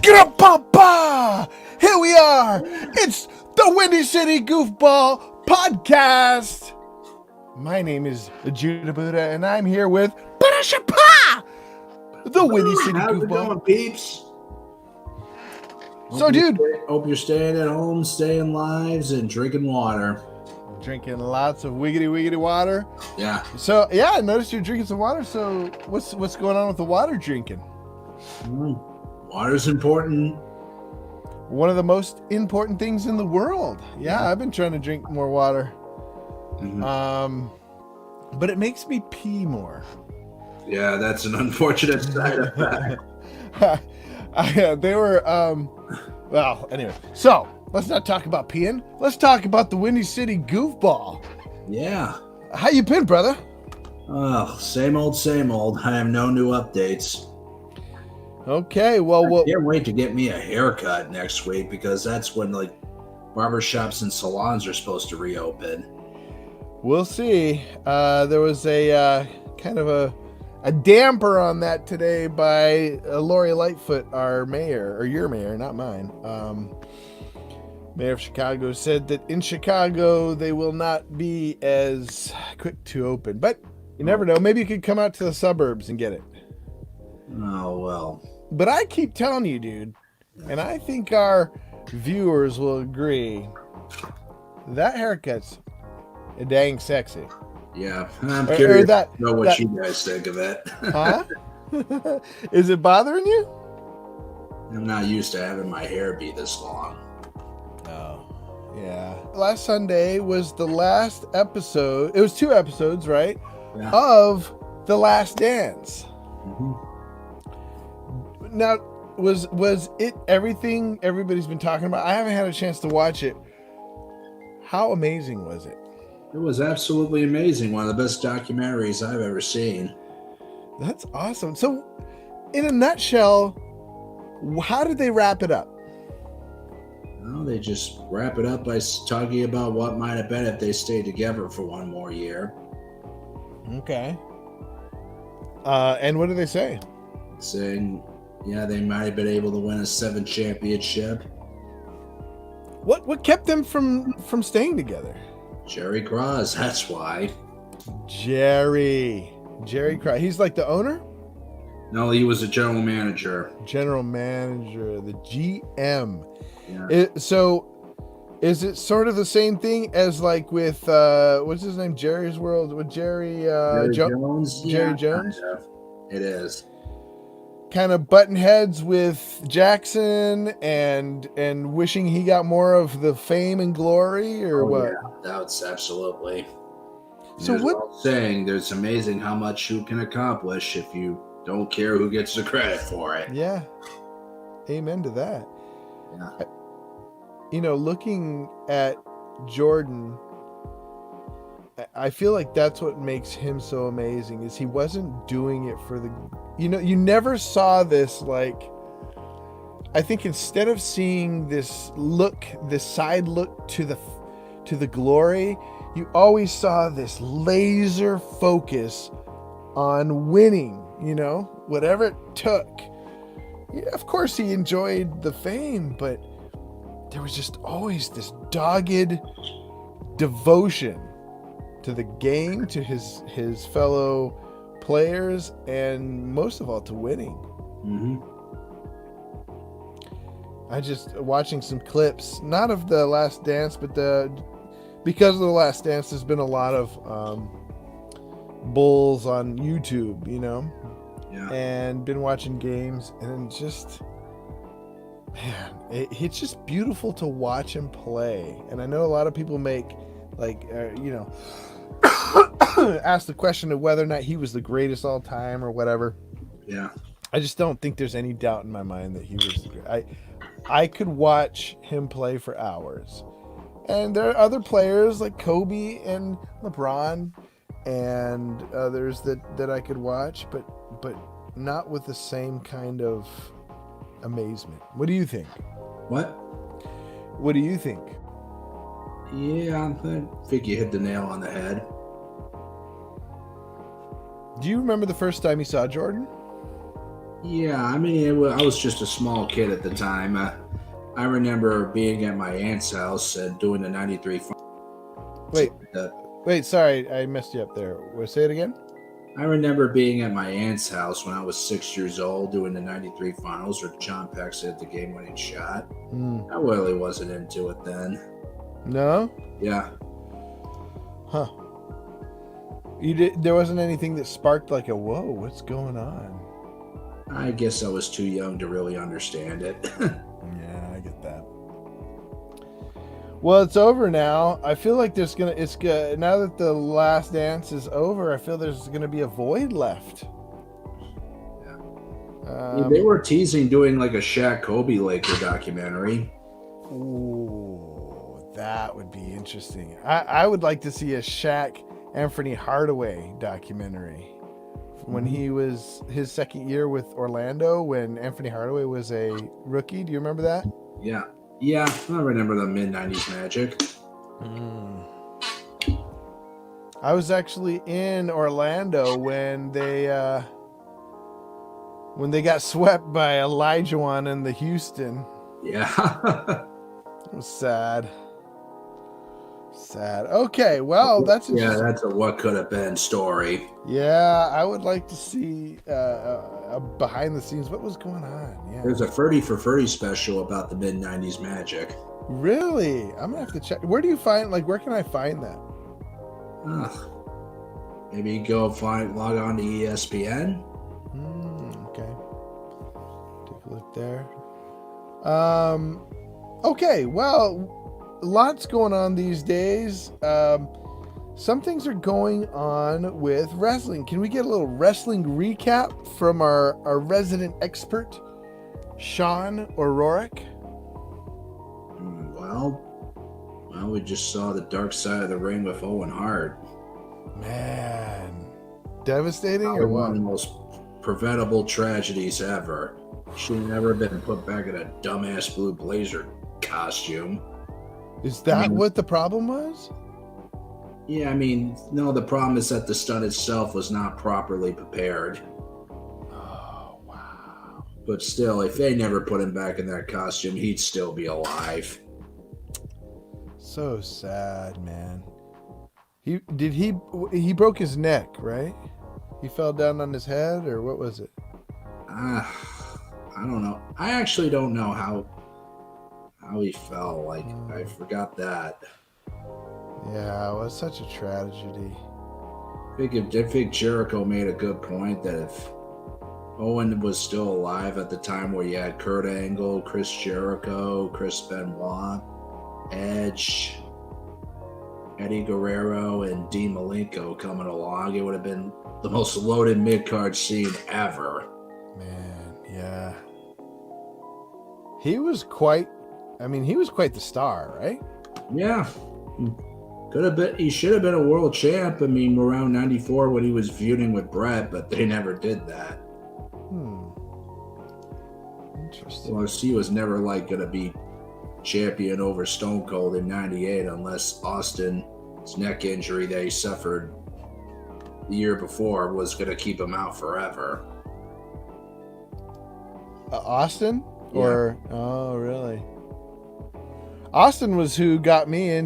Skra-pa-pa! Here we are. It's the Windy City Goofball podcast. My name is Judah Buddha, and I'm here with Ba-da-sha-pa! The Windy City How's Goofball. it going, peeps? So, dude, Hope you're staying at home, staying lives, and drinking water. drinking lots of wiggity water. Yeah. So, yeah, I noticed you're drinking some water. So, what's going on with the water drinking? Water's important. One of the most important things in the world. Yeah, I've been trying to drink more water. But it makes me pee more. Yeah, that's an unfortunate side effect. Well, anyway. So, let's not talk about peeing. Let's talk about the Windy City Goofball. Yeah. How you been, brother? Oh, same old, same old. I have no new updates. Okay, well, I can't wait to get me a haircut next week because that's when, like, barbershops and salons are supposed to reopen. we'll see. There was a kind of a damper on that today by Lori Lightfoot, our mayor, or your mayor, not mine. Mayor of Chicago said that in Chicago they will not be as quick to open. But you never know. Maybe you could come out to the suburbs and get it. Oh, well. But I keep telling you, dude, and I think our viewers will agree, that haircut's dang sexy. Yeah. I'm curious to know what that- you guys think of it. Huh? Is it bothering you? I'm not used to having my hair be this long. Oh, yeah. Last Sunday was the last episode. It was 2 episodes, right? Yeah. Of The Last Dance. Mhm. Now, was it everything everybody's been talking about? I haven't had a chance to watch it. How amazing was it? It was absolutely amazing. One of the best documentaries I've ever seen. That's awesome. So, in a nutshell, how did they wrap it up? Well, they just wrap it up by talking about what might have been if they stayed together for one more year. Okay. And what do they say? Saying, yeah, they might have been able to win a 7th championship. What kept them from staying together? Jerry Cross, that's why. Jerry Cry. He's like the owner? No, he was a general manager. General manager, the GM. Yeah. So, is it sort of the same thing as like with what's his name? Jerry's World with Jerry Jones. Jerry Jones. Kind of. It is. Kind of button heads with Jackson and wishing he got more of the fame and glory, or what? Yeah, that's absolutely. So what? Saying there's amazing how much you can accomplish if you don't care who gets the credit for it. Yeah. Amen to that. Yeah. You know, looking at Jordan, I feel like that's what makes him so amazing, is he wasn't doing it for the, you never saw this, like, I think instead of seeing this side look to the glory, you always saw this laser focus on winning, whatever it took. Yeah, of course he enjoyed the fame, but there was just always this dogged devotion to the game, to his fellow players, and most of all to winning. Mm-hmm. I just watching some clips, not of The Last Dance, but because of The Last Dance, there's been a lot of Bulls on YouTube, Yeah. and been watching games, and just, man, it's just beautiful to watch him play. And I know a lot of people make, like, ask the question of whether or not he was the greatest all time or whatever. Yeah. I just don't think there's any doubt in my mind that he was. I could watch him play for hours, and there are other players like Kobe and LeBron and others that I could watch, but not with the same kind of amazement. What do you think? What do you think? Yeah, I think you hit the nail on the head. Do you remember the first time you saw Jordan? Yeah, I mean, I was just a small kid at the time. I remember being at my aunt's house and doing the '93 finals. Wait, wait, sorry, I messed you up there. Say it again. I remember being at my aunt's house when I was 6 years old doing the '93 finals where John Paxson hit the game-winning shot. Mm. I really wasn't into it then. No? Yeah. Huh. There wasn't anything that sparked like a whoa, what's going on? I guess I was too young to really understand it. Yeah, I get that. Well, it's over now. I feel like it's good now that the last dance is over. I feel there's gonna be a void left. Yeah. They were teasing doing like a Shaq Kobe Laker documentary. Ooh, that would be interesting. I would like to see a Shaq Anthony Hardaway documentary. When he was his second year with Orlando, when Anthony Hardaway was a rookie. Do you remember that? Yeah. Yeah, I remember the mid-'90s Magic. I was actually in Orlando when they got swept by Olajuwon and the Houston. Yeah. It was sad. Sad. Okay, well, that's a what could have been story. Yeah, I would like to see a behind the scenes. What was going on? Yeah, there's a 30 for 30 special about the mid-'90s Magic. Really? I'm gonna have to check. Where do you find? Like, where can I find that? Maybe go log on to ESPN. Okay. Take a look there. Okay. Well. Lots going on these days. Some things are going on with wrestling. Can we get a little wrestling recap from our resident expert, Sean O'Rourke? Well, we just saw the dark side of the ring with Owen Hart. Man, devastating or what? One of the most preventable tragedies ever. Should have never been put back in a dumbass blue blazer costume. Is that what the problem was? Yeah, I mean, no, the problem is that the stunt itself was not properly prepared. Oh, wow. But still, if they never put him back in that costume, he'd still be alive. So sad, man. He broke his neck, right? He fell down on his head, or what was it? I don't know. I actually don't know how he fell. Like, I forgot that. Yeah, it was such a tragedy. I think Jericho made a good point that if Owen was still alive at the time where you had Kurt Angle, Chris Jericho, Chris Benoit, Edge, Eddie Guerrero, and Dean Malenko coming along, it would have been the most loaded mid-card scene ever. Man, yeah. He was quite the star, right? Yeah. Could have been. He should have been a world champ. I mean, around '94 when he was feuding with Brett, but they never did that. Interesting. Well, he was never like going to be champion over Stone Cold in '98 unless Austin's neck injury that he suffered the year before was going to keep him out forever. Austin? Yeah. Or oh, really? Austin was who got me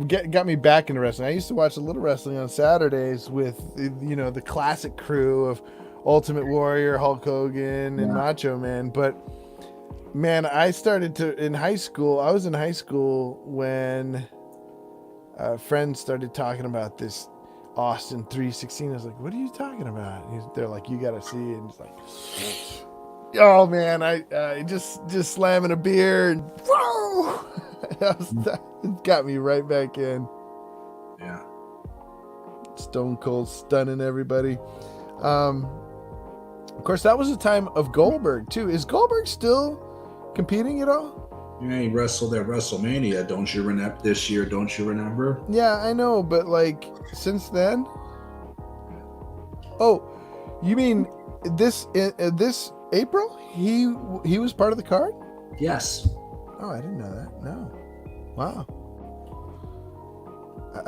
got me back into wrestling. I used to watch a little wrestling on Saturdays with the classic crew of Ultimate Warrior, Hulk Hogan, and Macho Man. But man, I started in high school. I was in high school when friends started talking about this Austin 316. I was like, "What are you talking about?" They're like, "You got to see it." And it's like, oh man, I just slamming a beer and whoa, it got me right back in. Yeah, Stone Cold stunning everybody. Of course, that was the time of Goldberg too. Is Goldberg still competing at all? Yeah, he wrestled at WrestleMania. Don't you remember this year? Don't you remember? Yeah, I know, but like since then. Oh, you mean this April? He was part of the card? Yes. Oh, I didn't know that. No. Wow.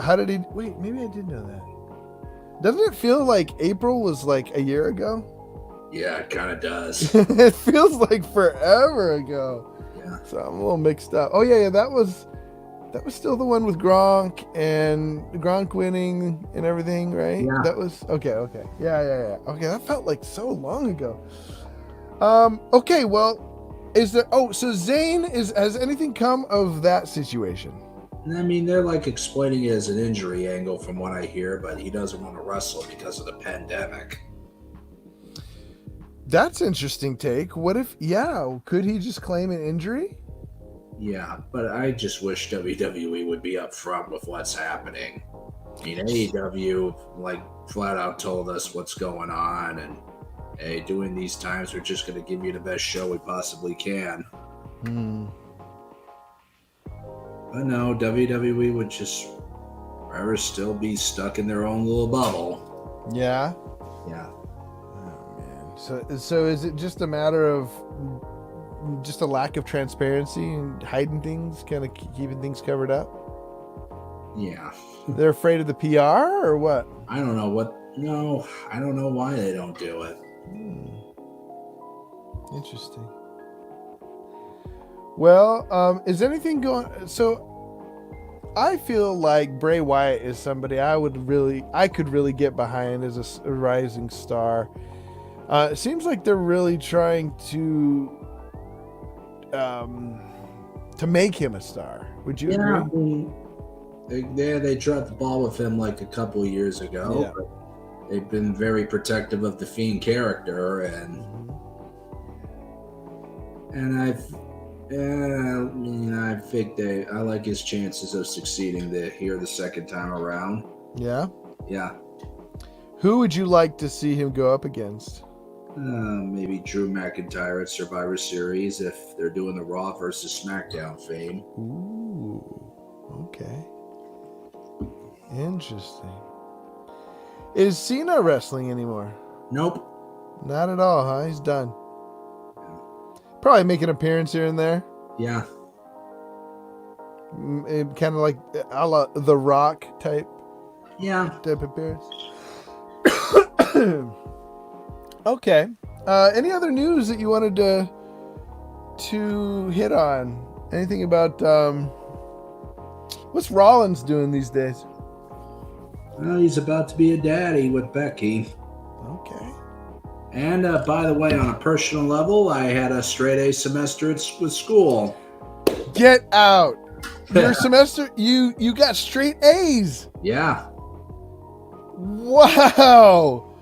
How did he... Wait, maybe I did know that. Doesn't it feel like April was like a year ago? Yeah, it kind of does. It feels like forever ago. Yeah. So I'm a little mixed up. Oh yeah, that was still the one with Gronk and Gronk winning and everything, right? Yeah. That was okay. Yeah. Okay, that felt like so long ago. Okay, well, is there? Oh, so Zayn has anything come of that situation? I mean, they're like explaining it as an injury angle from what I hear, but he doesn't want to wrestle because of the pandemic. That's interesting take. What if? Yeah, could he just claim an injury? Yeah, but I just wish WWE would be upfront with what's happening. I mean, AEW like flat out told us what's going on, and hey, during these times, we're just going to give you the best show we possibly can. But no, WWE would just rather still be stuck in their own little bubble. Yeah. Yeah. Oh man. So is it just a matter of just a lack of transparency and hiding things, kind of keeping things covered up? Yeah. They're afraid of the PR or what? I don't know what. No, I don't know why they don't do it. Interesting. Well, is anything going? So, I feel like Bray Wyatt is somebody I could really get behind as a rising star. It seems like they're really trying to make him a star. Would you agree? I mean, they dropped the ball with him like a couple of years ago. Yeah. But they've been very protective of the Fiend character, and I think I like his chances of succeeding here the second time around. Yeah. Yeah. Who would you like to see him go up against? Maybe Drew McIntyre at Survivor Series if they're doing the Raw versus SmackDown fame. Ooh. Okay. Interesting. Is Cena wrestling anymore? Nope. Not at all, huh? He's done. Probably make an appearance here and there. Yeah. Kind of like a la The Rock type. Yeah. Type appearance. Okay. Any other news that you wanted to hit on? Anything about what's Rollins doing these days? Well, he's about to be a daddy with Becky. Okay. And by the way, on a personal level, I had a straight A semester with school. Get out! Your semester, you got straight A's. Yeah. Wow!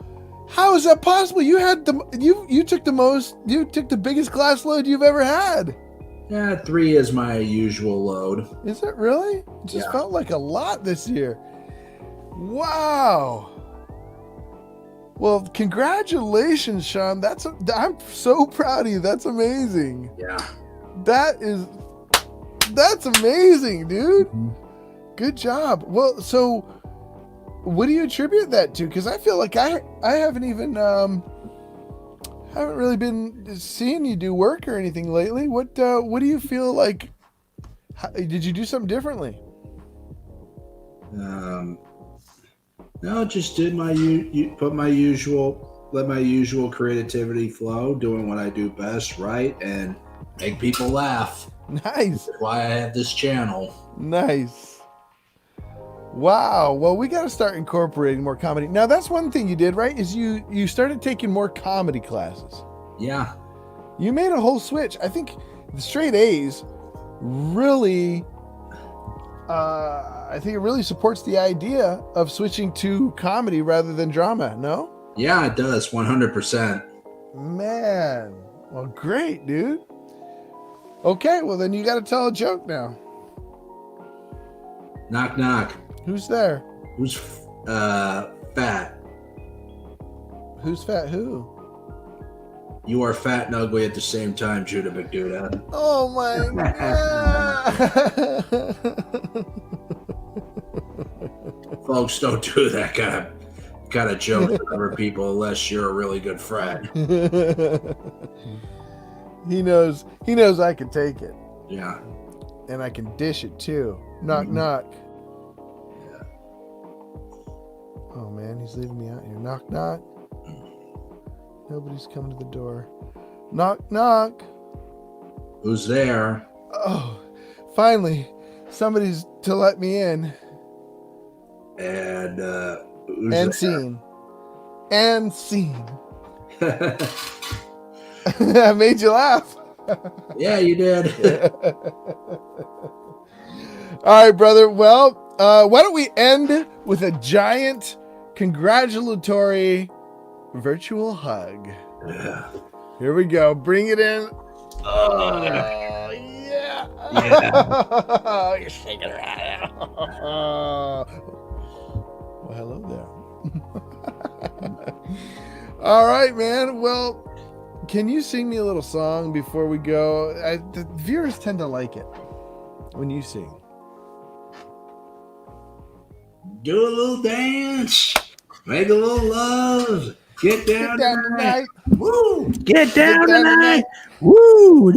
How is that possible? You had you took the biggest class load you've ever had. Yeah, 3 is my usual load. Is it really? It just felt like a lot this year. Wow. Well, congratulations, Sean. I'm so proud of you. That's amazing. Yeah. That's amazing, dude. Good job. Well, so what do you attribute that to? Because I feel like I haven't even haven't really been seeing you do work or anything lately. What do you feel like? Did you do something differently? No, just did let my usual creativity flow, doing what I do best, right, and make people laugh. Nice. That's why I have this channel. Nice. Wow. Well, we got to start incorporating more comedy. Now, that's one thing you did, right? Is you started taking more comedy classes. Yeah. You made a whole switch. I think the straight A's really, I think it really supports the idea of switching to comedy rather than drama. No? Yeah, it does. 100%. Man. Well, great, dude. Okay. Well, then you got to tell a joke now. Knock, knock. Who's there? Who's fat? Who's fat? Who? You are fat and ugly at the same time, Judah McDuda. Oh my god! Folks, don't do that kind of joke with other people unless you're a really good friend. He knows I can take it. Yeah. And I can dish it too. Knock knock. Yeah. Oh man, he's leaving me out here. Knock knock. Nobody's come to the door. Knock, knock. Who's there? Oh, finally, somebody's to let me in. And who's And there? scene. And scene. I made you laugh. Yeah, you did. All right, brother. Well, why don't we end with a giant congratulatory virtual hug? Yeah. Here we go. Bring it in. Oh, yeah. Yeah. You're shaking her out. Well, hello there. All right, man. Well, can you sing me a little song before we go? The viewers tend to like it when you sing. Do a little dance. Make a little love. Get down, Get down tonight. tonight. Woo! Get down, Get down tonight. tonight. Woo!